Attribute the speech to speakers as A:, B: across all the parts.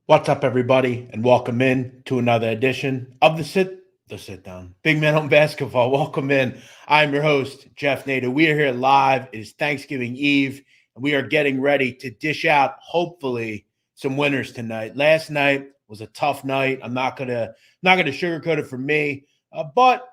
A: What's up, everybody, and welcome in to another edition of the sit down. Big Man on Basketball. Welcome in. I'm your host, Jeff Nadu. We are here live. It is Thanksgiving Eve, and we are getting ready to dish out, hopefully, some winners tonight. Last night was a tough night. I'm not gonna sugarcoat it for me, but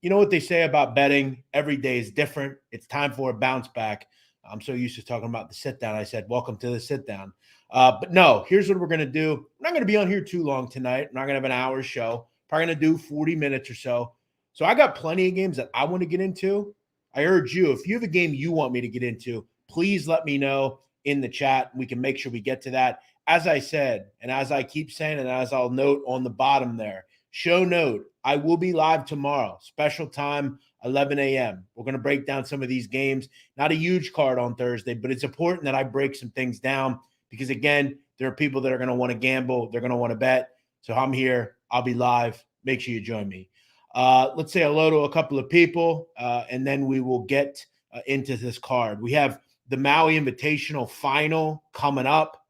A: you know what they say about betting. Every day is different. It's time for a bounce back. I'm so used to talking about the sit down. I said, welcome to the sit down. But no, here's what we're going to do. I'm not going to be on here too long tonight. I'm not going to have an hour show. Probably going to do 40 minutes or so. So I got plenty of games that I want to get into. I urge you, if you have a game you want me to get into, please let me know in the chat. We can make sure we get to that. As I said, and as I keep saying, and as I'll note on the bottom there, show note, I will be live tomorrow, special time, 11 a.m. We're going to break down some of these games. Not a huge card on Thursday, but it's important that I break some things down because, again, there are people that are going to want to gamble. They're going to want to bet. So I'm here. I'll be live. Make sure you join me. Let's say hello to a couple of people, and then we will get into this card. We have the Maui Invitational Final coming up.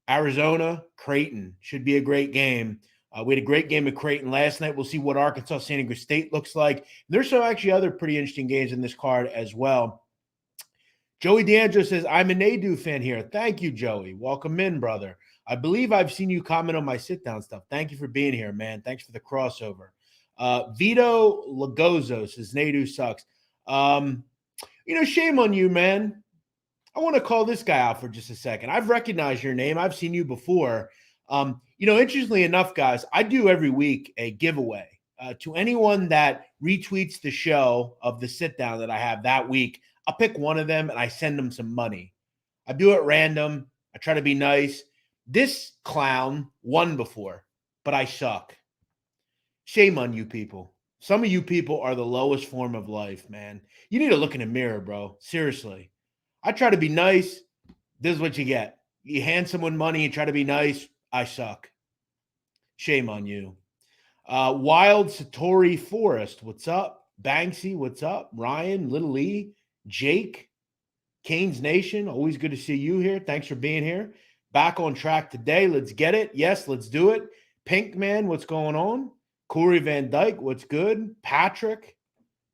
A: Arizona, Creighton. Should be a great game. We had a great game at Creighton last night. We'll see what Arkansas San Diego State looks like. There's some actually other pretty interesting games in this card as well. Joey D'Angelo says, I'm a Nadu fan here. Thank you, Joey. Welcome in, brother. I believe I've seen you comment on my sit-down stuff. Thank you for being here, man. Thanks for the crossover. Vito Lagozo says, Nadu sucks. Shame on you, man. I want to call this guy out for just a second. I've recognized your name. I've seen you before. Interestingly enough, guys, I do every week a giveaway to anyone that retweets the show of the sit down that I have that week. I'll pick one of them and I send them some money. I do it random. I try to be nice. This clown won before, but I suck. Shame on you people. Some of you people are the lowest form of life, man. You need to look in the mirror, bro. Seriously. I try to be nice. This is what you get. You hand someone money and try to be nice. I suck. Shame on you. Wild Satori Forest, what's up? Banksy, what's up? Ryan, Little E, Jake, Canes Nation, always good to see you here. Thanks for being here. Back on track today. Let's get it. Yes, let's do it. Pink Man, what's going on? Corey Van Dyke, what's good? Patrick,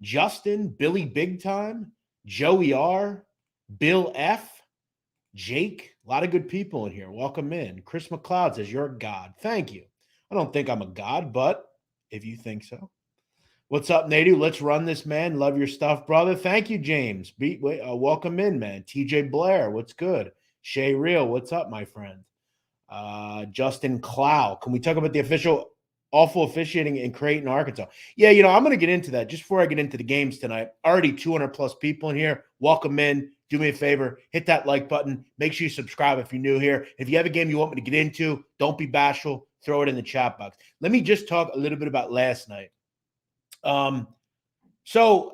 A: Justin, Billy Big Time, Joey R, Bill F, Jake, a lot of good people in here. Welcome in. Chris McLeod says, you're a god. Thank you. I don't think I'm a god, but if you think so. What's up, Nadu? Let's run this, man. Love your stuff, brother. Thank you, James. Welcome in, man. TJ Blair, what's good? Shay Real, what's up, my friend? Justin Clow. Can we talk about the awful officiating in Creighton, Arkansas? Yeah, I'm going to get into that just before I get into the games tonight. Already 200 plus people in here. Welcome in. Do me a favor, hit that like button. Make sure you subscribe if you're new here. If you have a game you want me to get into, don't be bashful. Throw it in the chat box. Let me just talk a little bit about last night. So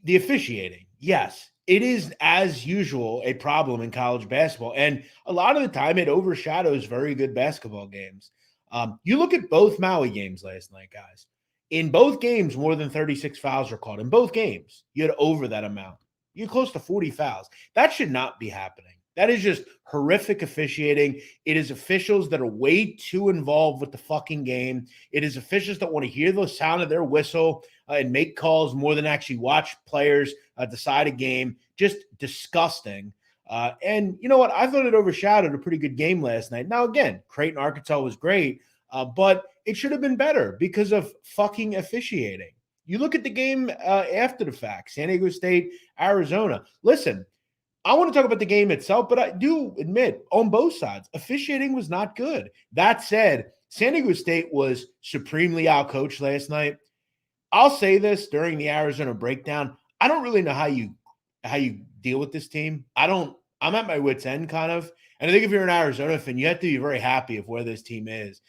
A: the officiating, yes, it is, as usual, a problem in college basketball. And a lot of the time it overshadows very good basketball games. You look at both Maui games last night, guys. In both games, more than 36 fouls were called. In both games, you had over that amount. You're close to 40 fouls. That should not be happening. That is just horrific officiating. It is officials that are way too involved with the fucking game. It is officials that want to hear the sound of their whistle and make calls more than actually watch players decide a game. Just disgusting. And you know what? I thought it overshadowed a pretty good game last night. Now, again, Creighton, Arkansas was great, but it should have been better because of fucking officiating. You look at the game after the fact, San Diego State, Arizona. Listen, I want to talk about the game itself, but I do admit on both sides, officiating was not good. That said, San Diego State was supremely outcoached last night. I'll say this during the Arizona breakdown. I don't really know how you deal with this team. I'm at my wit's end kind of. And I think if you're an Arizona fan, you have to be very happy of where this team is.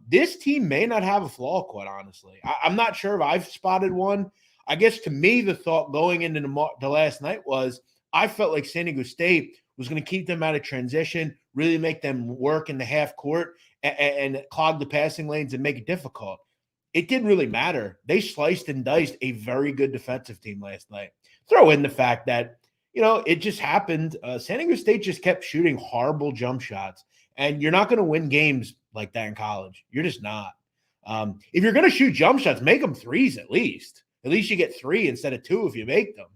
A: This team may not have a flaw, quite honestly. I'm not sure if I've spotted one. I guess to me, the thought going into the last night was I felt like San Diego State was going to keep them out of transition, really make them work in the half court and clog the passing lanes and make it difficult. It didn't really matter. They sliced and diced a very good defensive team last night. Throw in the fact that it just happened. San Diego State just kept shooting horrible jump shots, and you're not going to win games like that in college. You're just not. If you're going to shoot jump shots, make them threes at least. At least you get 3 instead of 2 if you make them.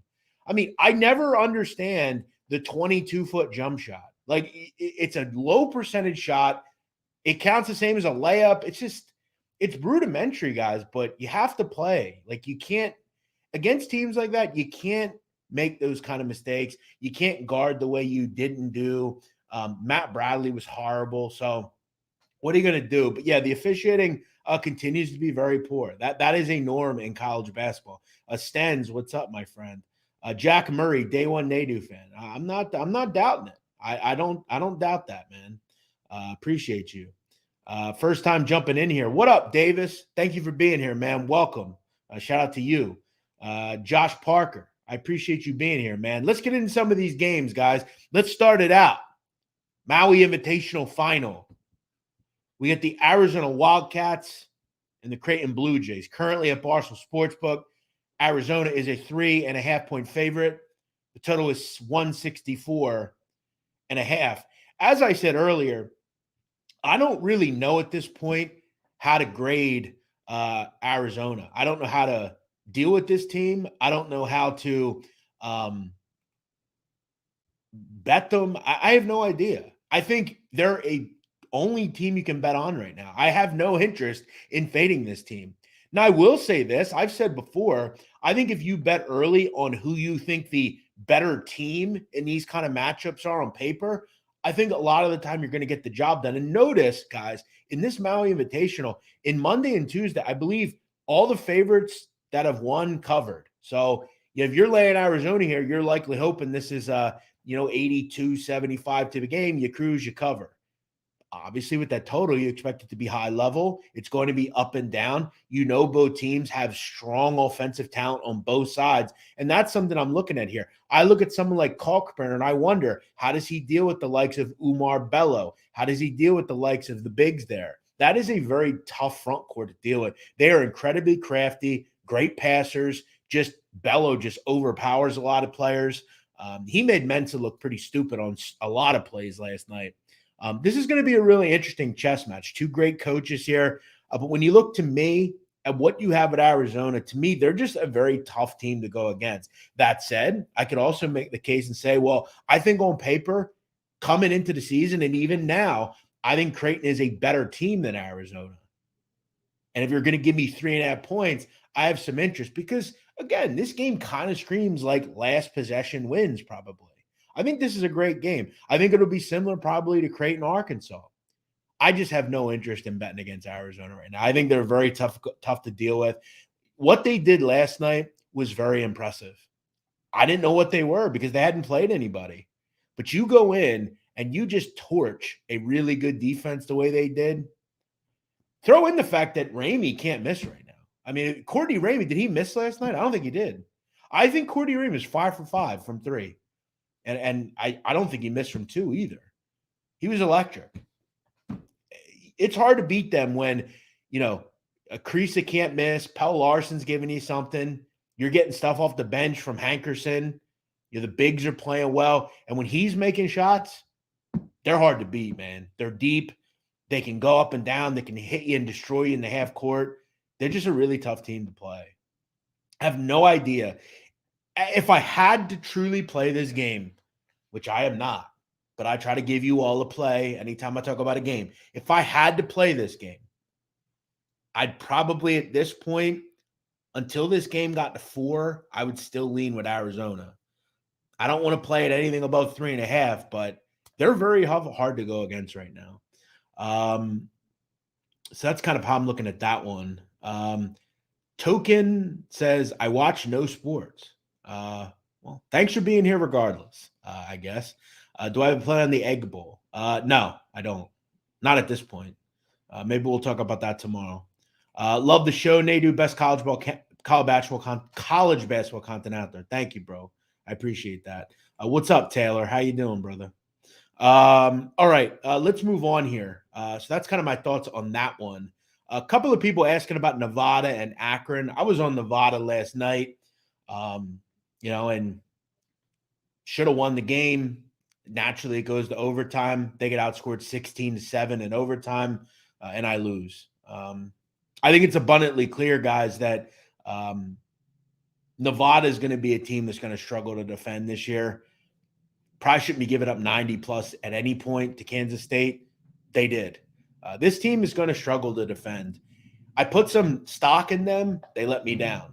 A: I mean, I never understand the 22-foot jump shot. Like, it's a low percentage shot. It counts the same as a layup. It's rudimentary, guys, but you have to play. Like, you can't, against teams like that, you can't make those kind of mistakes. You can't guard the way you didn't do. Matt Bradley was horrible. So what are you going to do? But yeah, the officiating continues to be very poor. That is a norm in college basketball. Stens, what's up, my friend? Jack Murray, day one Nadu fan. I'm not doubting it. I don't doubt that, man. Appreciate you. First time jumping in here. What up, Davis? Thank you for being here, man. Welcome. Shout out to you. Josh Parker, I appreciate you being here, man. Let's get into some of these games, guys. Let's start it out. Maui Invitational Final. We get the Arizona Wildcats and the Creighton Blue Jays. Currently at Barstool Sportsbook, Arizona is a 3.5-point favorite. The total is 164.5. As I said earlier, I don't really know at this point how to grade Arizona. I don't know how to deal with this team. I don't know how to bet them. I have no idea. I think they're a only team you can bet on right now. I have no interest in fading this team. Now, I will say this. I've said before, I think if you bet early on who you think the better team in these kind of matchups are on paper, I think a lot of the time you're going to get the job done. And notice, guys, in this Maui Invitational, in Monday and Tuesday, I believe all the favorites that have won covered. So if you're laying Arizona here, you're likely hoping this is 82-75 to the game. You cruise, you cover. Obviously, with that total, you expect it to be high level. It's going to be up and down. Both teams have strong offensive talent on both sides. And that's something I'm looking at here. I look at someone like Kalkbrenner, and I wonder, how does he deal with the likes of Umar Bello? How does he deal with the likes of the bigs there? That is a very tough front court to deal with. They are incredibly crafty, great passers. Bello just overpowers a lot of players. He made Mensa look pretty stupid on a lot of plays last night. This is going to be a really interesting chess match. 2 great coaches here. But when you look to me at what you have at Arizona, to me, they're just a very tough team to go against. That said, I could also make the case and say, well, I think on paper, coming into the season and even now, I think Creighton is a better team than Arizona. And if you're going to give me 3.5 points, I have some interest because, again, this game kind of screams like last possession wins probably. I think this is a great game. I think it'll be similar probably to Creighton, Arkansas. I just have no interest in betting against Arizona right now. I think they're very tough to deal with. What they did last night was very impressive. I didn't know what they were because they hadn't played anybody. But you go in and you just torch a really good defense the way they did. Throw in the fact that Ramey can't miss right now. I mean, Courtney Ramey, did he miss last night? I don't think he did. I think Courtney Ramey is 5 for 5 from 3. And I don't think he missed from 2 either. He was electric. It's hard to beat them when, Creasa can't miss. Pell Larson's giving you something. You're getting stuff off the bench from Hankerson. The bigs are playing well. And when he's making shots, they're hard to beat, man. They're deep. They can go up and down. They can hit you and destroy you in the half court. They're just a really tough team to play. I have no idea. If I had to truly play this game, which I am not, but I try to give you all a play anytime I talk about a game. If I had to play this game, I'd probably at this point, until this game got to 4, I would still lean with Arizona. I don't want to play at anything above 3.5, but they're very hard to go against right now. So that's kind of how I'm looking at that one. Token says, I watch no sports. Well, thanks for being here regardless, I guess. Do I have a plan on the Egg Bowl? No, I don't. Not at this point. Maybe we'll talk about that tomorrow. Love the show, Nadu. Best college basketball content out there. Thank you, bro. I appreciate that. What's up, Taylor? How you doing, brother? All right, let's move on here. So that's kind of my thoughts on that one. A couple of people asking about Nevada and Akron. I was on Nevada last night. And Should have won the game. Naturally, it goes to overtime. They get outscored 16-7 in overtime, and I lose. I think it's abundantly clear, guys, that Nevada is going to be a team that's going to struggle to defend this year. Probably shouldn't be giving up 90 plus at any point to Kansas State. They did. This team is going to struggle to defend. I put some stock in them. They let me down.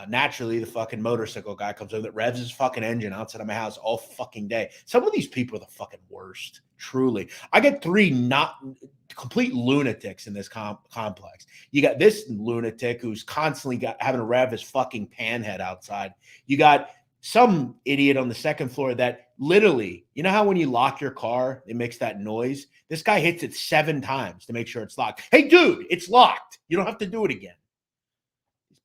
A: Naturally, the fucking motorcycle guy comes over that revs his fucking engine outside of my house all fucking day. Some of these people are the fucking worst, truly. I get three not complete lunatics in this complex. You got this lunatic who's constantly having to rev his fucking panhead outside. You got some idiot on the second floor that literally, you know how when you lock your car, it makes that noise? This guy hits it 7 times to make sure it's locked. Hey, dude, it's locked. You don't have to do it again.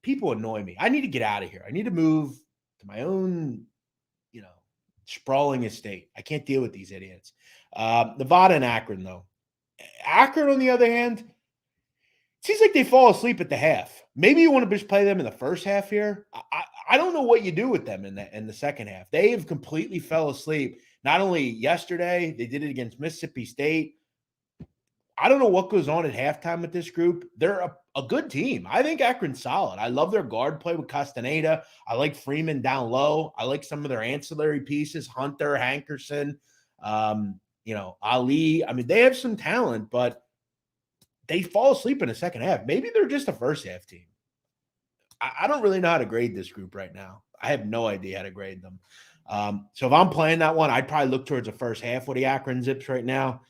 A: People annoy me. I need to get out of here. I need to move to my own, sprawling estate. I can't deal with these idiots. Nevada and Akron, though. Akron, on the other hand, it seems like they fall asleep at the half. Maybe you want to just play them in the first half here. I don't know what you do with them in the second half. They have completely fell asleep. Not only yesterday, they did it against Mississippi State. I don't know what goes on at halftime with this group. They're a good team. I think Akron's solid. I love their guard play with Castaneda. I like Freeman down low. I like some of their ancillary pieces, Hunter, Hankerson, Ali. I mean, they have some talent, but they fall asleep in the second half. Maybe they're just a first half team. I don't really know how to grade this group right now. I have no idea how to grade them. So if I'm playing that one, I'd probably look towards the first half with the Akron Zips right now.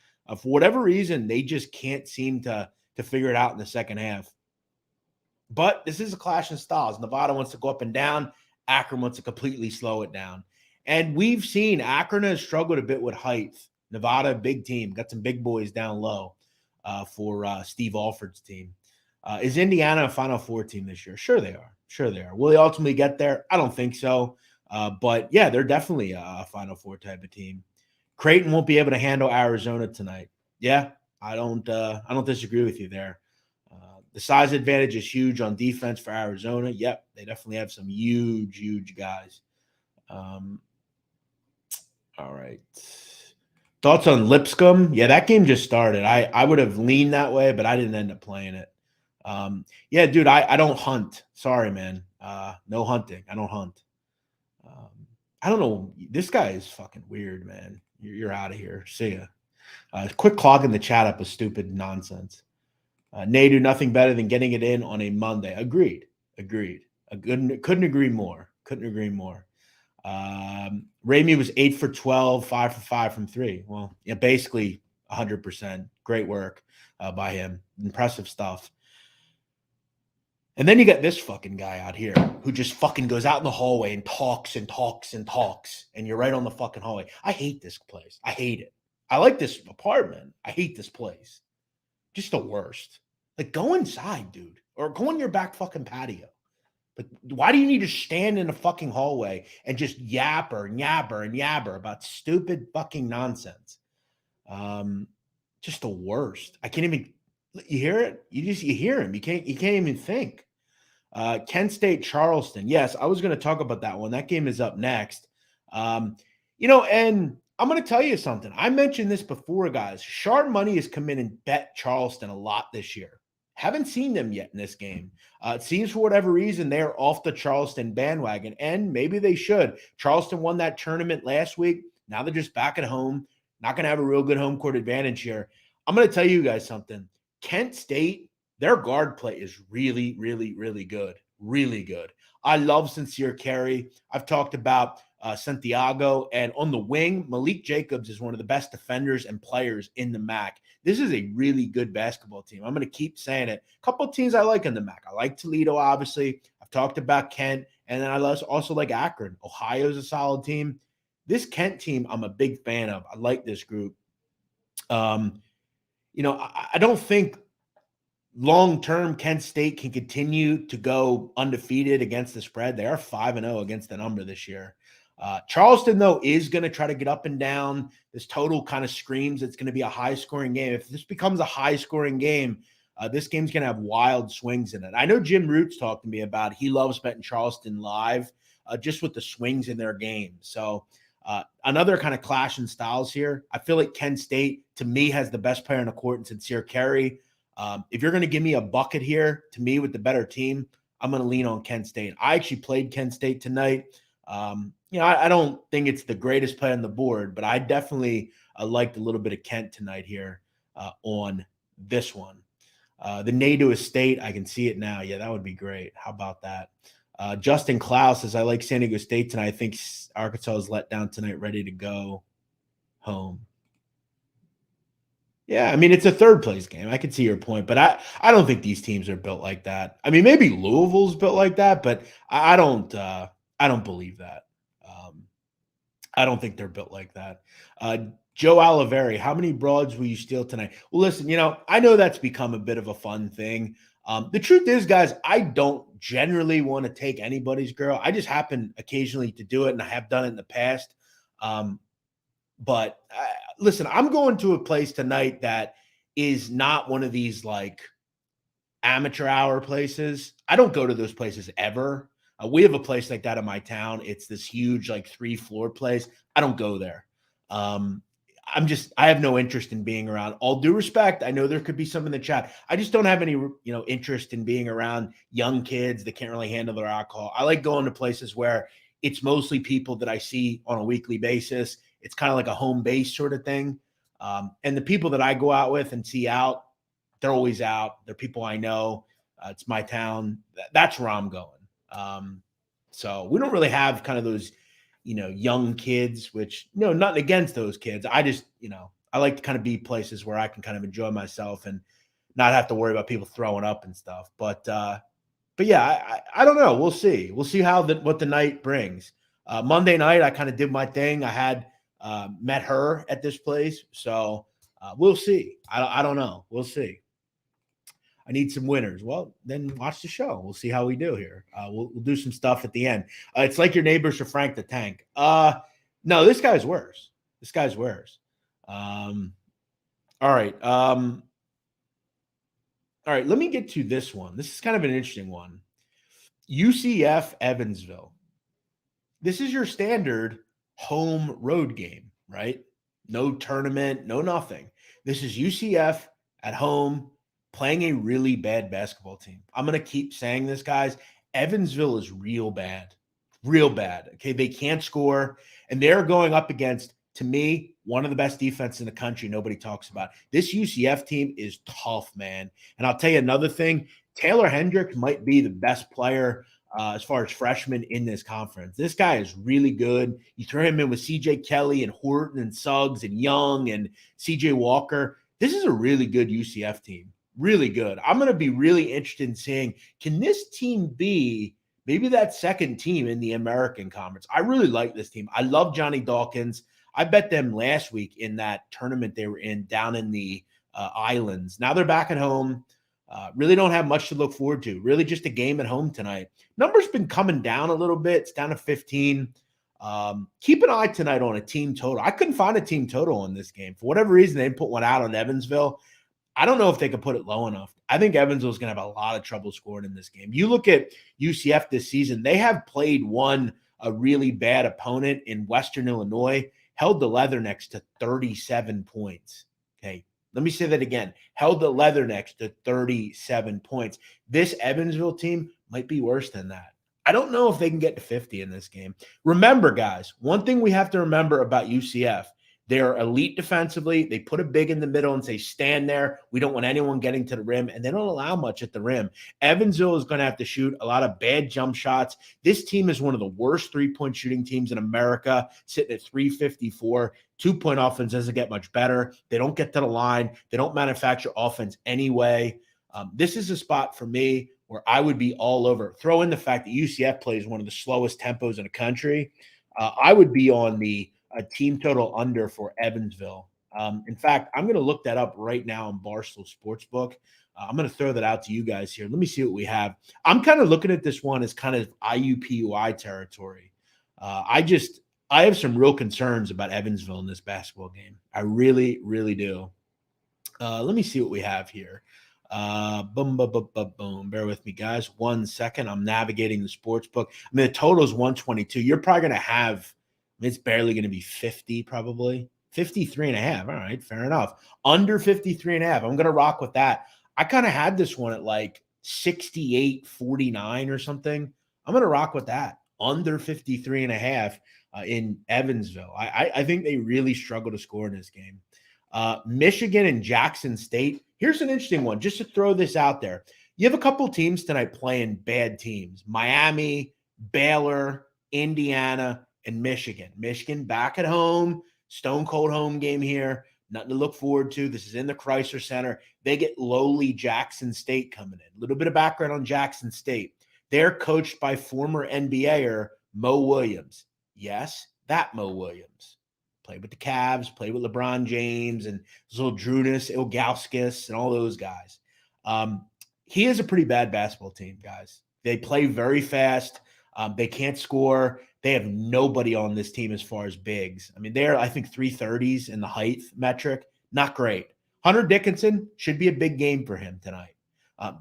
A: For whatever reason, they just can't seem to figure it out in the second half. But this is a clash in styles. Nevada wants to go up and down. Akron wants to completely slow it down. And we've seen Akron has struggled a bit with height. Nevada, big team. Got some big boys down low for Steve Alford's team. Is Indiana a Final Four team this year? Sure they are. Sure they are. Will they ultimately get there? I don't think so. But, yeah, they're definitely a Final Four type of team. Creighton won't be able to handle Arizona tonight. Yeah, I don't disagree with you there. The size advantage is huge on defense for Arizona. Yep, they definitely have some huge guys. All right. Thoughts on Lipscomb? Yeah, that game just started. I would have leaned that way, but I didn't end up playing it. Yeah, dude, I don't hunt. Sorry, man. No hunting. I don't hunt. I don't know. This guy is fucking weird, man. You're out of here. See ya. Quick clogging the chat up with stupid nonsense. Nadu, nothing better than getting it in on a Monday. Agreed. Couldn't agree more. Ramey was 8 for 12, 5 for 5 from 3. Well, yeah, basically 100%. Great work by him. Impressive stuff. And then you got this fucking guy out here who just fucking goes out in the hallway and talks. And you're right on the fucking hallway. I hate this place. I hate it. I like this apartment. I hate this place. Just the worst. Like, go inside, dude. Or go on your back fucking patio. Like, why do you need to stand in the fucking hallway and just yabber about stupid fucking nonsense? Just the worst. I can't even. You hear it? You hear him. You can't even think. Kent State, Charleston. Yes, I was going to talk about that one. That game is up next. And I'm going to tell you something. I mentioned this before, guys. Sharp Money has come in and bet Charleston a lot this year. Haven't seen them yet in this game. It seems for whatever reason they're off the Charleston bandwagon, and maybe they should. Charleston won that tournament last week. Now they're just back at home. Not going to have a real good home court advantage here. I'm going to tell you guys something. Kent State, their guard play is really good. Really good. I love Sincere Carey. I've talked about Santiago, and on the wing, Malik Jacobs is one of the best defenders and players in the MAC. This is a really good basketball team. I'm going to keep saying it. A couple of teams I like in the MAC. I like Toledo, obviously. I've talked about Kent, and then I also like Akron. Ohio's a solid team. This Kent team, I'm a big fan of. I like this group. I don't think long-term Kent State can continue to go undefeated against the spread. They are 5-0 against the number this year. Charleston, though, is going to try to get up and down. This total kind of screams it's going to be a high-scoring game. If this becomes a high-scoring game, this game's going to have wild swings in it. I know Jim Roots talked to me about he loves betting Charleston live just with the swings in their game. So Another kind of clash in styles here. I feel like Kent State, to me, has the best player on the court in Sincere Carey. If you're going to give me a bucket here, to me, with the better team, I'm going to lean on Kent State. I actually played Kent State tonight. I don't think it's the greatest play on the board, but I definitely liked a little bit of Kent tonight here on this one. The Nadu Estate, I can see it now. Yeah, that would be great. How about that? Justin Klaus says, I like San Diego State tonight. I think Arkansas is let down tonight, ready to go home. Yeah, I mean, it's a third place game. I can see your point, but I don't think these teams are built like that. I mean, maybe Louisville's built like that, but I don't believe that. I don't think they're built like that. Joe Oliveri, how many broads will you steal tonight? Well, listen, I know that's become a bit of a fun thing. The truth is, guys, I don't generally want to take anybody's girl. I just happen occasionally to do it, and I have done it in the past. But listen, I'm going to a place tonight that is not one of these like amateur hour places. I don't go to those places ever. We have a place like that in my town. It's this huge, like 3-floor place. I don't go there. I have no interest in being around. All due respect, I know there could be some in the chat. I just don't have any, interest in being around young kids that can't really handle their alcohol. I like going to places where it's mostly people that I see on a weekly basis. It's kind of like a home base sort of thing. And the people that I go out with and see out, they're always out. They're people I know. It's my town. That's where I'm going. So we don't really have kind of those, young kids, which, nothing against those kids. I just, I like to kind of be places where I can kind of enjoy myself and not have to worry about people throwing up and stuff. But yeah, I don't know. We'll see. We'll see what the night brings. Monday night, I kind of did my thing. I had met her at this place. So we'll see. I don't know. We'll see. I need some winners. Well, then watch the show. We'll see how we do here. We'll do some stuff at the end. It's like your neighbors for Frank the Tank. No, this guy's worse. This guy's worse. All right. All right. Let me get to this one. This is kind of an interesting one. UCF Evansville. This is your standard home road game, right? No tournament, no nothing. This is UCF at home playing a really bad basketball team. I'm going to keep saying this, guys. Evansville is real bad. Real bad. Okay, they can't score, and they're going up against, to me, one of the best defenses in the country nobody talks about. This UCF team is tough, man. And I'll tell you another thing. Taylor Hendricks might be the best player as far as freshman in this conference. This guy is really good. You throw him in with C.J. Kelly and Horton and Suggs and Young and C.J. Walker. This is a really good UCF team. Really good. I'm going to be really interested in seeing, can this team be maybe that second team in the American Conference? I really like this team. I love Johnny Dawkins. I bet them last week in that tournament they were in down in the islands. Now they're back at home. Really don't have much to look forward to. Really just a game at home tonight. Number's been coming down a little bit. It's down to 15. Keep an eye tonight on a team total. I couldn't find a team total on this game. For whatever reason, they didn't put one out on Evansville. I don't know if they could put it low enough. I think Evansville is going to have a lot of trouble scoring in this game. You look at UCF this season, they have played a really bad opponent in Western Illinois, held the Leathernecks to 37 points. Okay, let me say that again. Held the Leathernecks to 37 points. This Evansville team might be worse than that. I don't know if they can get to 50 in this game. Remember, guys, one thing we have to remember about UCF, they're elite defensively. They put a big in the middle and say, stand there. We don't want anyone getting to the rim, and they don't allow much at the rim. Evansville is going to have to shoot a lot of bad jump shots. This team is one of the worst three-point shooting teams in America, sitting at 354. Two-point offense doesn't get much better. They don't get to the line. They don't manufacture offense anyway. This is a spot for me where I would be all over. Throw in the fact that UCF plays one of the slowest tempos in the country. I would be on a team total under for Evansville. In fact, I'm going to look that up right now on Barstool Sportsbook. I'm going to throw that out to you guys here. Let me see what we have. I'm kind of looking at this one as kind of IUPUI territory. I have some real concerns about Evansville in this basketball game. I really, really do. Let me see what we have here. Boom, boom, boom, boom, boom. Bear with me, guys. 1 second. I'm navigating the sports book. I mean, the total is 122. You're probably going to have It's barely going to be 50, probably 53.5. All right, fair enough. Under 53.5. I'm going to rock with that. I kind of had this one at like 68-49 or something. I'm going to rock with that. Under 53.5 in Evansville. I think they really struggle to score in this game. Michigan and Jackson State. Here's an interesting one, just to throw this out there. You have a couple teams tonight playing bad teams. Miami, Baylor, Indiana, and Michigan. Michigan back at home, stone cold home game here. Nothing to look forward to. This is in the Chrysler Center. They get lowly Jackson State coming in. A little bit of background on Jackson State. They're coached by former NBAer Mo Williams. Yes, that Mo Williams. Played with the Cavs, played with LeBron James and Zildrunas, Ilgauskas, and all those guys. He is a pretty bad basketball team, guys. They play very fast. They can't score. They have nobody on this team as far as bigs. I mean, they're, I think, 330s in the height metric. Not great. Hunter Dickinson should be a big game for him tonight.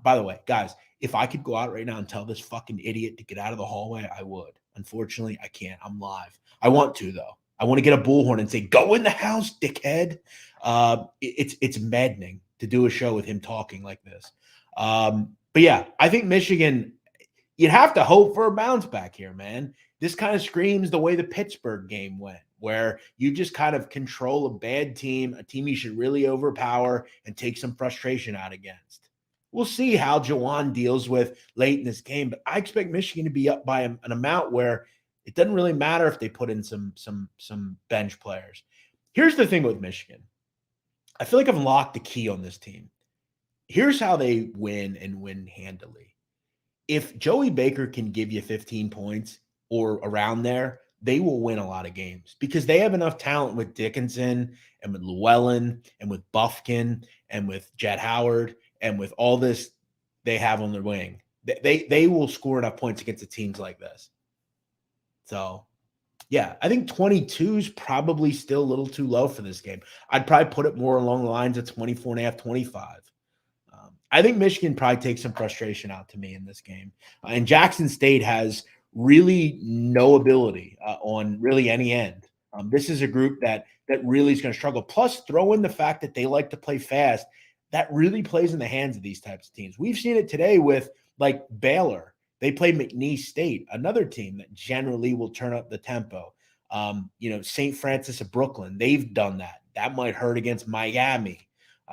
A: By the way, guys, if I could go out right now and tell this fucking idiot to get out of the hallway, I would. Unfortunately, I can't. I'm live. I want to, though. I want to get a bullhorn and say, go in the house, dickhead. It's maddening to do a show with him talking like this. But yeah, I think Michigan, you'd have to hope for a bounce back here, man. This kind of screams the way the Pittsburgh game went, where you just kind of control a bad team, a team you should really overpower and take some frustration out against. We'll see how Jawan deals with late in this game, but I expect Michigan to be up by an amount where it doesn't really matter if they put in some bench players. Here's the thing with Michigan. I feel like I've locked the key on this team. Here's how they win and win handily. If Joey Baker can give you 15 points or around there, they will win a lot of games because they have enough talent with Dickinson and with Llewellyn and with Bufkin and with Jett Howard and with all this they have on their wing. They will score enough points against the teams like this. So, yeah, I think 22 is probably still a little too low for this game. I'd probably put it more along the lines of 24.5, 25. I think Michigan probably takes some frustration out to me in this game. And Jackson State has really no ability on really any end. This is a group that really is going to struggle. Plus, throw in the fact that they like to play fast. That really plays in the hands of these types of teams. We've seen it today with, like, Baylor. They play McNeese State, another team that generally will turn up the tempo. St. Francis of Brooklyn, they've done that. That might hurt against Miami.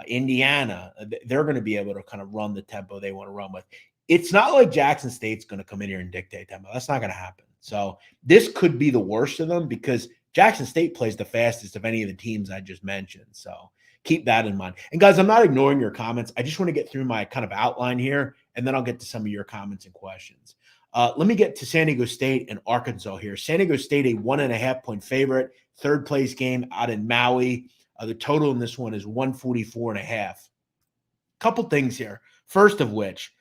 A: Indiana, they're going to be able to kind of run the tempo they want to run with. It's not like Jackson State's going to come in here and dictate tempo. That's not going to happen. So this could be the worst of them because Jackson State plays the fastest of any of the teams I just mentioned. So keep that in mind. And guys, I'm not ignoring your comments. I just want to get through my kind of outline here, and then I'll get to some of your comments and questions. Let me get to San Diego State and Arkansas here. San Diego State, a 1.5-point favorite, third place game out in Maui. The total in this one is 144.5. Couple things here. First of which,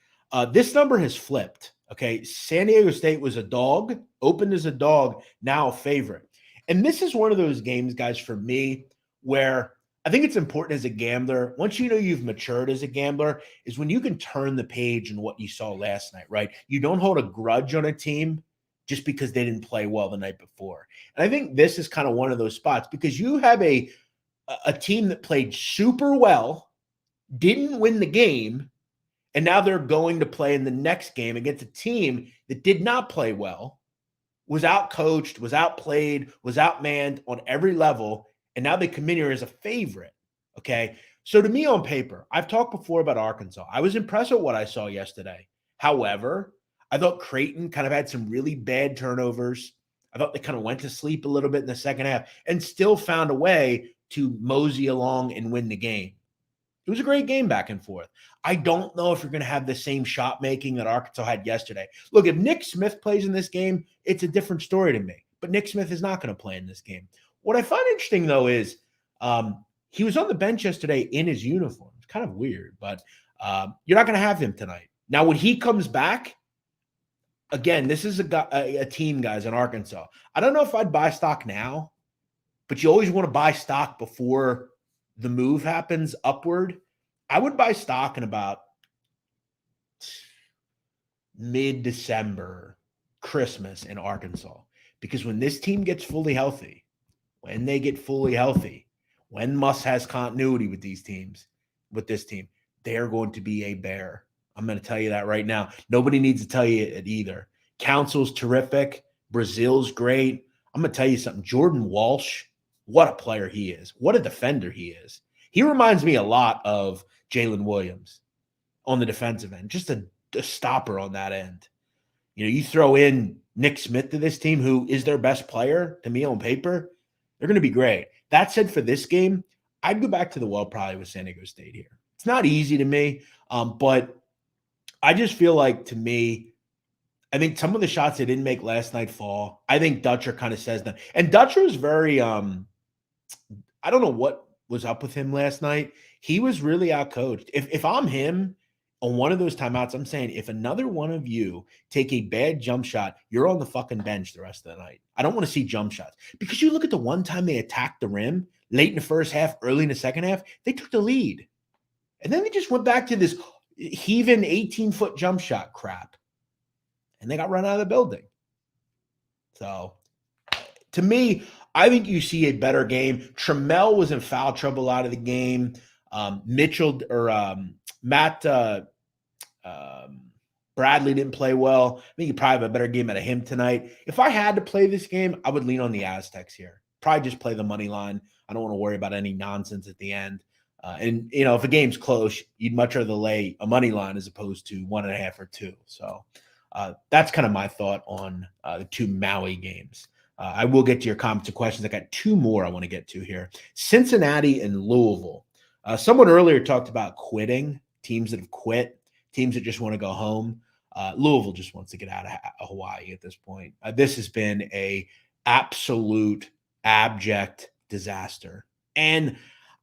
A: this number has flipped. Okay, San Diego State was a dog, opened as a dog, now a favorite. And this is one of those games, guys, for me, where I think it's important as a gambler, once you know you've matured as a gambler, is when you can turn the page on what you saw last night, right? You don't hold a grudge on a team just because they didn't play well the night before. And I think this is kind of one of those spots because you have a team that played super well, didn't win the game, and now they're going to play in the next game against a team that did not play well, was outcoached, was outplayed, was outmanned on every level, and now they come in here as a favorite, okay? So to me on paper, I've talked before about Arkansas. I was impressed with what I saw yesterday. However, I thought Creighton kind of had some really bad turnovers. I thought they kind of went to sleep a little bit in the second half and still found a way to mosey along and win the game. It was a great game back and forth. I don't know if you're going to have the same shot making that Arkansas had yesterday. Look, if Nick Smith plays in this game, it's a different story to me. But Nick Smith is not going to play in this game. What I find interesting, though, is he was on the bench yesterday in his uniform. It's kind of weird, but you're not going to have him tonight. Now, when he comes back, again, this is a team, guys, in Arkansas. I don't know if I'd buy stock now, but you always want to buy stock before the move happens upward. I would buy stock in about mid-December, Christmas in Arkansas, Because when this team gets fully healthy, when they get fully healthy, when Muss has continuity with these teams, with this team, they're going to be a bear. I'm going to tell you that right now. Nobody needs to tell you it either. Council's terrific. Brazil's great. I'm going to tell you something. Jordan Walsh, what a player he is. What a defender he is. He reminds me a lot of Jalen Williams on the defensive end, just a stopper on that end. You know, you throw in Nick Smith to this team, who is their best player to me on paper, they're going to be great. That said, for this game, I'd go back to the well probably with San Diego State here. It's not easy to me, but I just feel like, to me, I think some of the shots they didn't make last night fall. I think Dutcher kind of says that. And Dutcher was very, I don't know what was up with him last night. He was really outcoached. If I'm him on one of those timeouts, I'm saying, if another one of you take a bad jump shot, you're on the fucking bench the rest of the night. I don't want to see jump shots. Because you look at the one time they attacked the rim late in the first half, early in the second half, they took the lead. And then they just went back to this heaving 18-foot jump shot crap. And they got run out of the building. So, to me, I think you see a better game. Trammell was in foul trouble out of the game. Matt Bradley didn't play well. I think you probably have a better game out of him tonight. If I had to play this game, I would lean on the Aztecs here. Probably just play the money line. I don't want to worry about any nonsense at the end. And, you know, if a game's close, you'd much rather lay a money line as opposed to 1.5 or 2. So that's kind of my thought on the two Maui games. I will get to your comments and questions. I got two more I want to get to here. Cincinnati and Louisville. Someone earlier talked about quitting, teams that have quit, teams that just want to go home. Louisville just wants to get out of Hawaii at this point. This has been a absolute abject disaster. And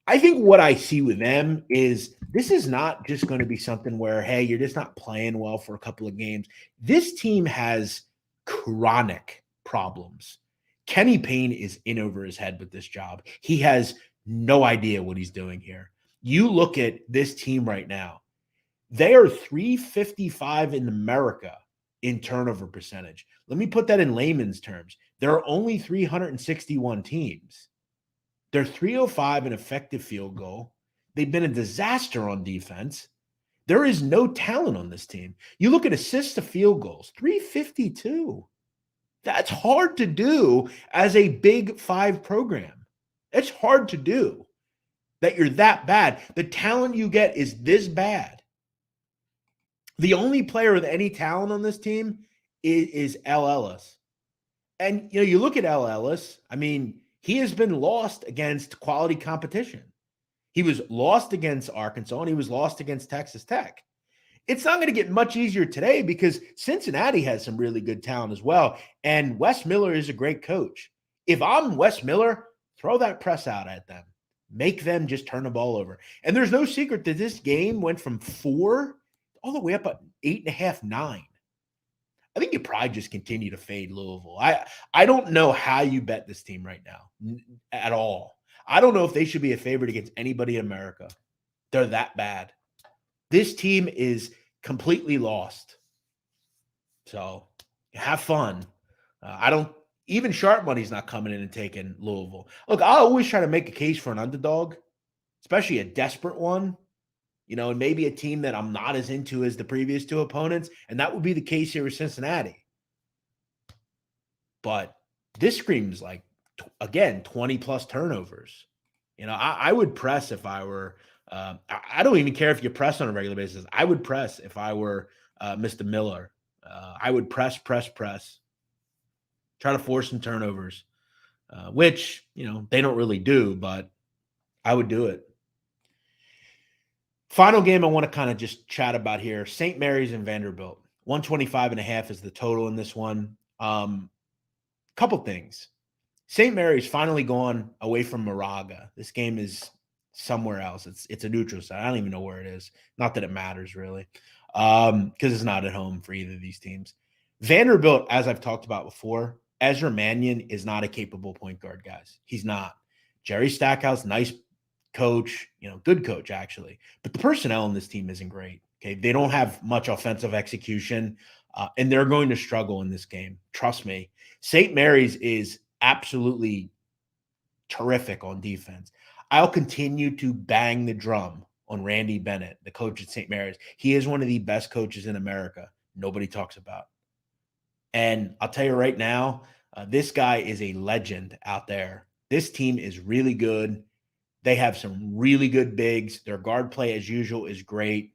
A: I think what I see with them is this is not just going to be something where, hey, you're just not playing well for a couple of games. This team has chronic problems. Kenny Payne is in over his head with this job. He has no idea what he's doing here. You look at this team right now. They are 355 in America in turnover percentage. Let me put that in layman's terms. There are only 361 teams. They're 305 in effective field goal. They've been a disaster on defense. There is no talent on this team. You look at assists to field goals, 352. That's hard to do as a Big Five program. It's hard to do that you're that bad. The talent you get is this bad. The only player with any talent on this team is L. Ellis. And, you know, you look at L. Ellis, I mean, he has been lost against quality competition. He was lost against Arkansas, and he was lost against Texas Tech. It's not going to get much easier today because Cincinnati has some really good talent as well, and Wes Miller is a great coach. If I'm Wes Miller, throw that press out at them. Make them just turn the ball over. And there's no secret that this game went from 4 all the way up at 8.5, 9. I think you probably just continue to fade Louisville. I don't know how you bet this team right now at all. I don't know if they should be a favorite against anybody in America. They're that bad. This team is completely lost. So have fun. Even sharp money's not coming in and taking Louisville. Look, I always try to make a case for an underdog, especially a desperate one. You know, and maybe a team that I'm not as into as the previous two opponents. And that would be the case here with Cincinnati. But this screams like, again, 20-plus turnovers. You know, I would press if I were I don't even care if you press on a regular basis. I would press if I were Mr. Miller. I would press. Try to force some turnovers, which, you know, they don't really do, but I would do it. Final game I want to kind of just chat about here. St. Mary's and Vanderbilt. 125.5 is the total in this one. Couple things. St. Mary's finally gone away from Moraga. This game is somewhere else. It's a neutral site. I don't even know where it is. Not that it matters really, because it's not at home for either of these teams. Vanderbilt, as I've talked about before, Ezra Mannion is not a capable point guard, guys. He's not. Jerry Stackhouse, nice coach, good coach actually. But the personnel in this team isn't great. Okay, they don't have much offensive execution, and they're going to struggle in this game. Trust me. St. Mary's is absolutely terrific on defense. I'll continue to bang the drum on Randy Bennett, the coach at St. Mary's. He is one of the best coaches in America. Nobody talks about. And I'll tell you right now, this guy is a legend out there. This team is really good. They have some really good bigs. Their guard play, as usual, is great.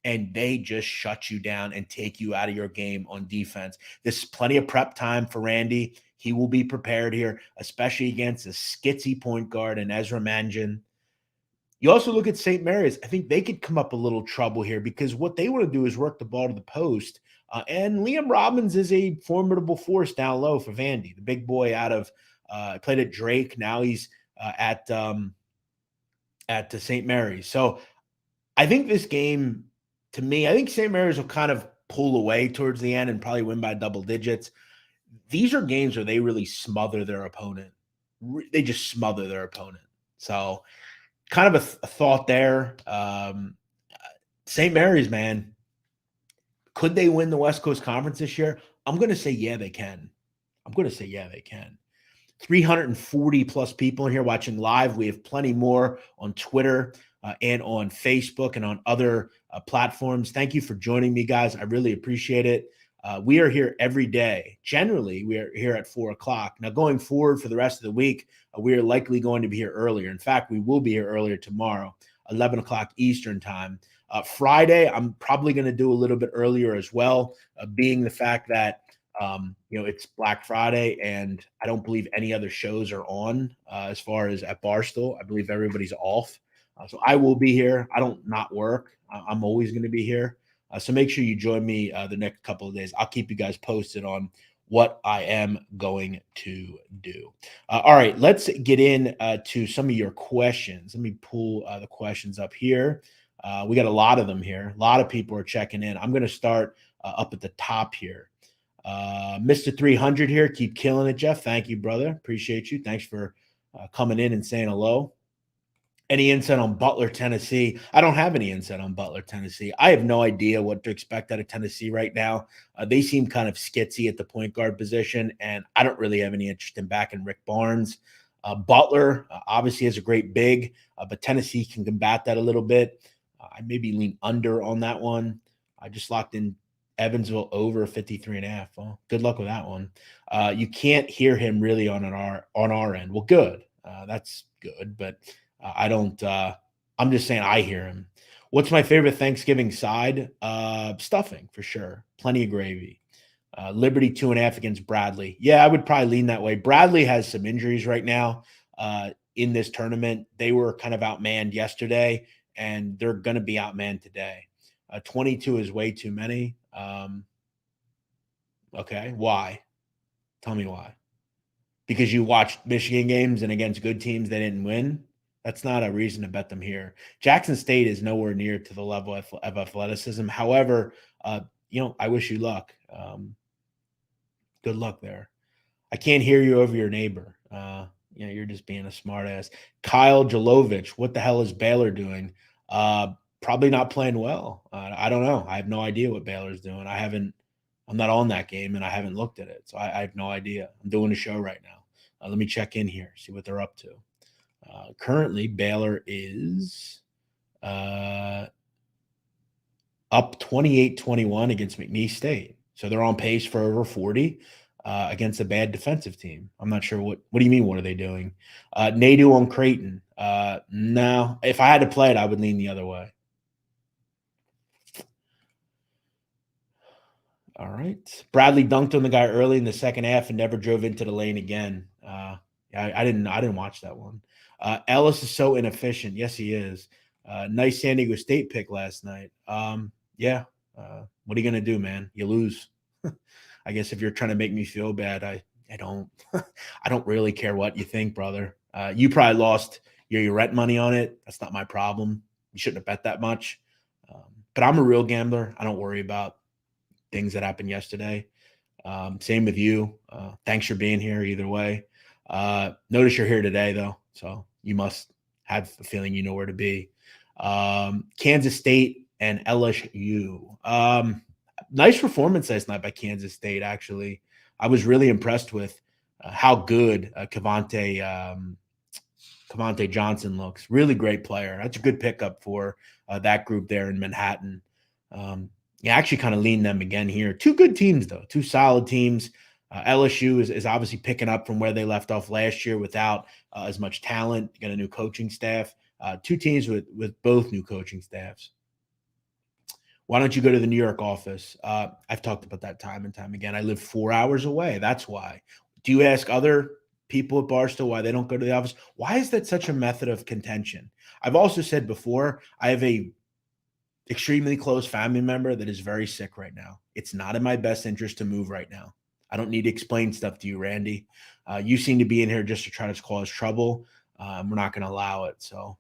A: And they just shut you down and take you out of your game on defense. This is plenty of prep time for Randy. He will be prepared here, especially against a skitsy point guard and Ezra Manjin. You also look at St. Mary's. I think they could come up a little trouble here because what they want to do is work the ball to the post. And Liam Robbins is a formidable force down low for Vandy, the big boy out of played at Drake. Now he's at St. Mary's. So I think this game, to me, I think St. Mary's will kind of pull away towards the end and probably win by double digits. These are games where they really smother their opponent. They just smother their opponent. So kind of a thought there. St. Mary's, man, could they win the West Coast Conference this year? I'm going to say, yeah, they can. 340 plus people in here watching live. We have plenty more on Twitter and on Facebook and on other platforms. Thank you for joining me, guys. I really appreciate it. We are here every day. Generally, we are here at 4 o'clock. Now, going forward for the rest of the week, we are likely going to be here earlier. In fact, we will be here earlier tomorrow, 11 o'clock Eastern time. Friday, I'm probably going to do a little bit earlier as well, being the fact that it's Black Friday, and I don't believe any other shows are on as far as at Barstool. I believe everybody's off. So I will be here. I don't not work. I'm always going to be here. So make sure you join me the next couple of days. I'll keep you guys posted on what I am going to do. All right, let's get in to some of your questions. Let me pull the questions up here. We got a lot of them here. A lot of people are checking in. I'm going to start up at the top here. Mr. 300 here. Keep killing it, Jeff. Thank you, brother. Appreciate you. Thanks for coming in and saying hello. Any insight on Butler, Tennessee? I don't have any insight on Butler, Tennessee. I have no idea what to expect out of Tennessee right now. They seem kind of skitsy at the point guard position, and I don't really have any interest in backing Rick Barnes. Butler obviously has a great big, but Tennessee can combat that a little bit. I maybe lean under on that one. I just locked in Evansville over 53.5. Well, good luck with that one. You can't hear him really on our end. Well, good. That's good, but I don't. I'm just saying I hear him. What's my favorite Thanksgiving side? Stuffing for sure. Plenty of gravy. Liberty 2.5 against Bradley. Yeah, I would probably lean that way. Bradley has some injuries right now in this tournament. They were kind of outmanned yesterday, and they're going to be outmanned today. 22 is way too many. Okay, why? Tell me why. Because you watched Michigan games and against good teams they didn't win? That's not a reason to bet them here. Jackson State is nowhere near to the level of athleticism. However, I wish you luck. Good luck there. I can't hear you over your neighbor. You're just being a smart ass. Kyle Jalovic, what the hell is Baylor doing? Probably not playing well. I don't know. I have no idea what Baylor's doing. I'm not on that game, and I haven't looked at it. So I have no idea. I'm doing a show right now. Let me check in here, see what they're up to. Currently, Baylor is up 28-21 against McNeese State. So they're on pace for over 40 against a bad defensive team. I'm not sure what do you mean, what are they doing? Nadu on Creighton. No, if I had to play it, I would lean the other way. All right. Bradley dunked on the guy early in the second half and never drove into the lane again. I didn't watch that one. Ellis is so inefficient. Yes, he is. Nice San Diego State pick last night. Yeah. What are you going to do, man? You lose. I guess if you're trying to make me feel bad, I don't I don't really care what you think, brother. You probably lost your rent money on it. That's not my problem. You shouldn't have bet that much. But I'm a real gambler. I don't worry about things that happened yesterday. Same with you. Thanks for being here either way. Notice you're here today, though. So you must have a feeling you know where to be. Kansas State and LSU. Nice performance last night by Kansas State, actually. I was really impressed with how good Cavante Johnson looks. Really great player. That's a good pickup for that group there in Manhattan. Yeah, actually kind of lean them again here. Two good teams, though. Two solid teams. LSU is obviously picking up from where they left off last year without as much talent. Got a new coaching staff. Two teams with both new coaching staffs. Why don't you go to the New York office? I've talked about that time and time again. I live 4 hours away. That's why. Do you ask other people at Barstool why they don't go to the office? Why is that such a method of contention? I've also said before, I have a extremely close family member that is very sick right now. It's not in my best interest to move right now. I don't need to explain stuff to you, Randy. You seem to be in here just to try to cause trouble. We're not going to allow it. So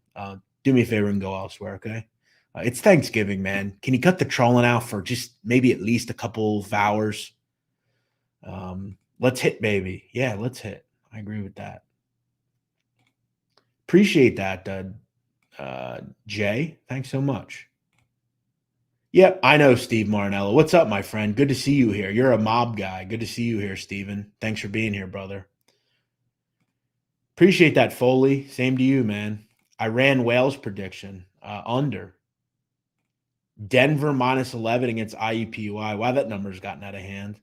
A: do me a favor and go elsewhere, okay? It's Thanksgiving, man. Can you cut the trolling out for just maybe at least a couple of hours? Let's hit, baby. Yeah, let's hit. I agree with that. Appreciate that, Jay. Thanks so much. Yep, I know Steve Marinello. What's up, my friend? Good to see you here. You're a mob guy. Good to see you here, Steven. Thanks for being here, brother. Appreciate that, Foley. Same to you, man. I ran Wales prediction under. Denver minus 11 against IUPUI. Wow, that number's gotten out of hand.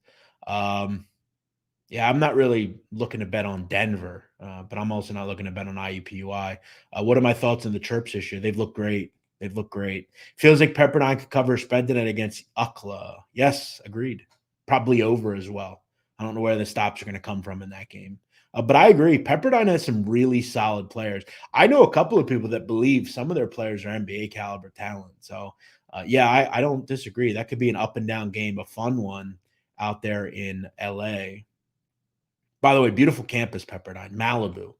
A: Yeah, I'm not really looking to bet on Denver, but I'm also not looking to bet on IUPUI. What are my thoughts on the Terps this year? They've looked great. They've looked great. Feels like Pepperdine could cover a spread tonight against UCLA. Yes, agreed. Probably over as well. I don't know where the stops are going to come from in that game. But I agree. Pepperdine has some really solid players. I know a couple of people that believe some of their players are NBA caliber talent. So, yeah, I don't disagree. That could be an up and down game, a fun one out there in LA. By the way, beautiful campus, Pepperdine, Malibu.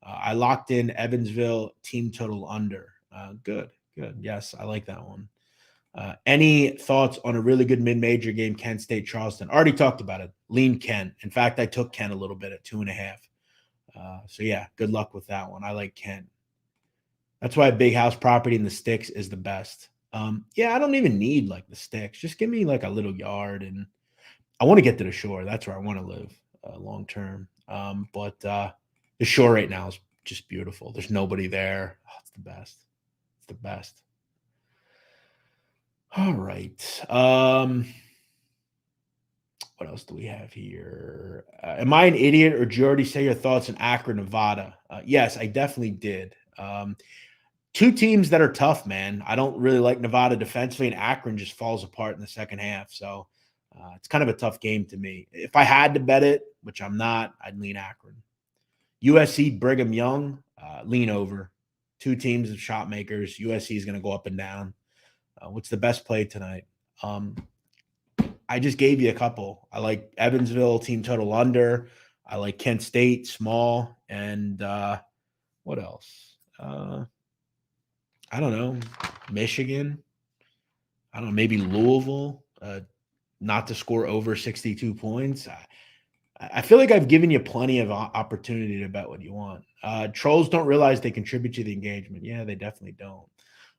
A: I locked in Evansville team total under. Good. Yes, I like that one. Any thoughts on a really good mid-major game, Kent State, Charleston? Already talked about it. Lean Kent. In fact, I took Kent a little bit at 2.5. So, yeah, good luck with that one. I like Kent. That's why a big house property in the sticks is the best. Yeah, I don't even need, like, the sticks. Just give me, like, a little yard, and I want to get to the shore. That's where I want to live long term. But the shore right now is just beautiful. There's nobody there. Oh, it's the best. It's the best. All right. What else do we have here? Am I an idiot, or did you already say your thoughts on Akron, Nevada? Yes, I definitely did. Two teams that are tough, man. I don't really like Nevada defensively, and Akron just falls apart in the second half. So it's kind of a tough game to me. If I had to bet it, which I'm not, I'd lean Akron. USC, Brigham Young, lean over. Two teams of shot makers. USC is going to go up and down. What's the best play tonight? I just gave you a couple. I like Evansville, team total under. I like Kent State, small. And what else? I don't know. Michigan. I don't know. Maybe Louisville, not to score over 62 points. I feel like I've given you plenty of opportunity to bet what you want. Trolls don't realize they contribute to the engagement. Yeah, they definitely don't.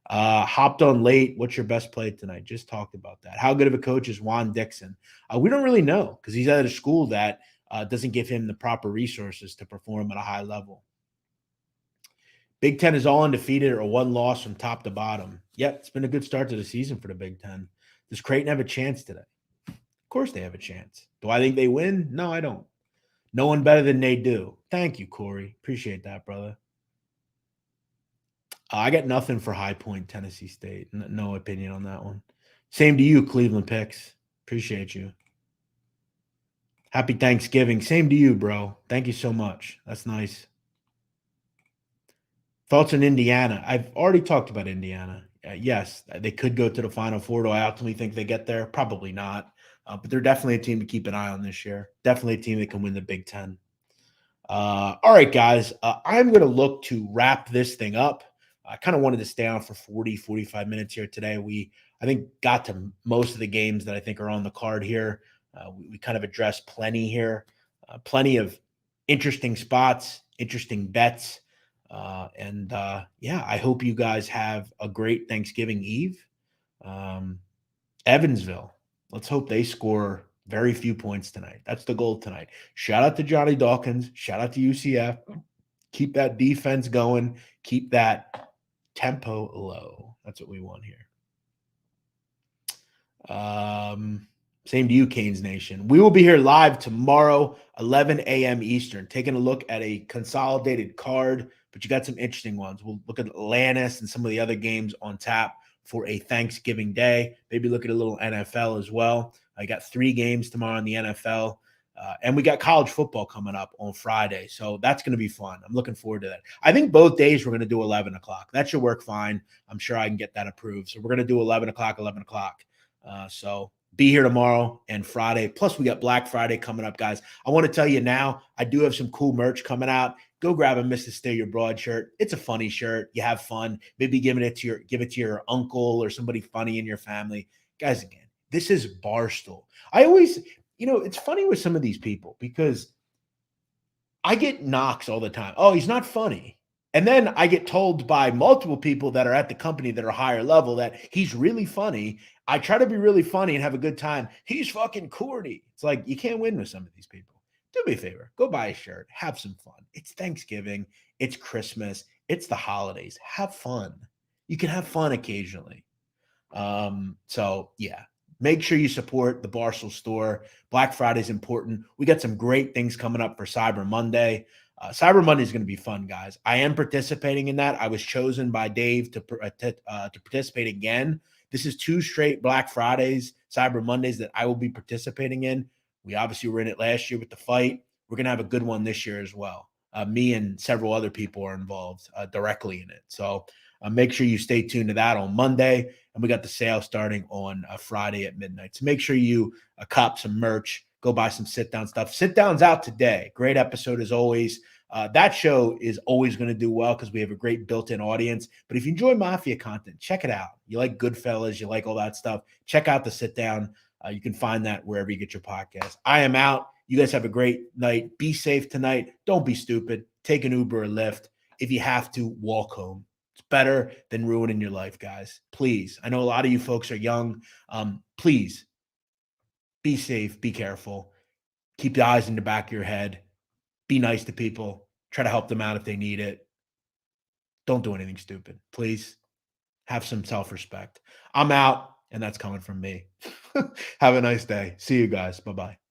A: Hopped on late. What's your best play tonight? Just talked about that. How good of a coach is Juan Dixon? We don't really know because he's at a school that doesn't give him the proper resources to perform at a high level. Big Ten is all undefeated or one loss from top to bottom. Yep, it's been a good start to the season for the Big Ten. Does Creighton have a chance today? Of course they have a chance. Do I think they win? No, I don't. No one better than they do. Thank you, Corey. Appreciate that, brother. I got nothing for High Point, Tennessee State. No opinion on that one. Same to you, Cleveland Picks. Appreciate you. Happy Thanksgiving. Same to you, bro. Thank you so much. That's nice. Thoughts on Indiana? I've already talked about Indiana. Yes, they could go to the Final Four. Do I ultimately think they get there? Probably not. But they're definitely a team to keep an eye on this year. Definitely a team that can win the Big Ten. All right, guys. I'm going to look to wrap this thing up. I kind of wanted to stay on for 40, 45 minutes here today. I think, got to most of the games that I think are on the card here. We kind of addressed plenty here. Plenty of interesting spots, interesting bets. Yeah, I hope you guys have a great Thanksgiving Eve. Um, Evansville, let's hope they score very few points tonight. That's the goal tonight. Shout out to Johnny Dawkins. Shout out to UCF. Keep that defense going. Keep that tempo low. That's what we want here. Same to you, Canes Nation. We will be here live tomorrow, 11 a.m. Eastern, taking a look at a consolidated card, but you got some interesting ones. We'll look at Atlantis and some of the other games on tap for a Thanksgiving day. Maybe look at a little NFL as well. I got 3 games tomorrow in the NFL. And we got college football coming up on Friday. So that's going to be fun. I'm looking forward to that. I think both days we're going to do 11 o'clock. That should work fine. I'm sure I can get that approved. So we're going to do 11 o'clock, 11 o'clock. So be here tomorrow and Friday. Plus, we got Black Friday coming up, guys. I want to tell you now, I do have some cool merch coming out. Go grab a Mr. Stay Your Broad shirt. It's a funny shirt. You have fun. Maybe give it to your uncle or somebody funny in your family. Guys, again, this is Barstool. I always, it's funny with some of these people because I get knocks all the time. Oh, he's not funny. And then I get told by multiple people that are at the company that are higher level that he's really funny. I try to be really funny and have a good time. He's fucking corny. It's like you can't win with some of these people. Do me a favor. Go buy a shirt. Have some fun. It's Thanksgiving. It's Christmas. It's the holidays. Have fun. You can have fun occasionally. So yeah, make sure you support the Barstool store. Black Friday is important. We got some great things coming up for Cyber Monday. Cyber Monday is going to be fun, guys. I am participating in that. I was chosen by Dave to participate again. This is 2 straight Black Fridays, Cyber Mondays that I will be participating in. We obviously were in it last year with the fight. We're going to have a good one this year as well. Me and several other people are involved directly in it. So make sure you stay tuned to that on Monday. And we got the sale starting on Friday at midnight. So make sure you cop some merch. Go buy some sit-down stuff. Sit-down's out today. Great episode as always. That show is always going to do well because we have a great built-in audience. But if you enjoy Mafia content, check it out. You like Goodfellas, you like all that stuff, check out the sit-down. You can find that wherever you get your podcast. I am out. You guys have a great night. Be safe tonight. Don't be stupid. Take an Uber or Lyft. If you have to, walk home. It's better than ruining your life, guys. Please. I know a lot of you folks are young. Please be safe. Be careful. Keep the eyes in the back of your head. Be nice to people. Try to help them out if they need it. Don't do anything stupid. Please have some self-respect. I'm out, and that's coming from me. Have a nice day. See you guys. Bye-bye.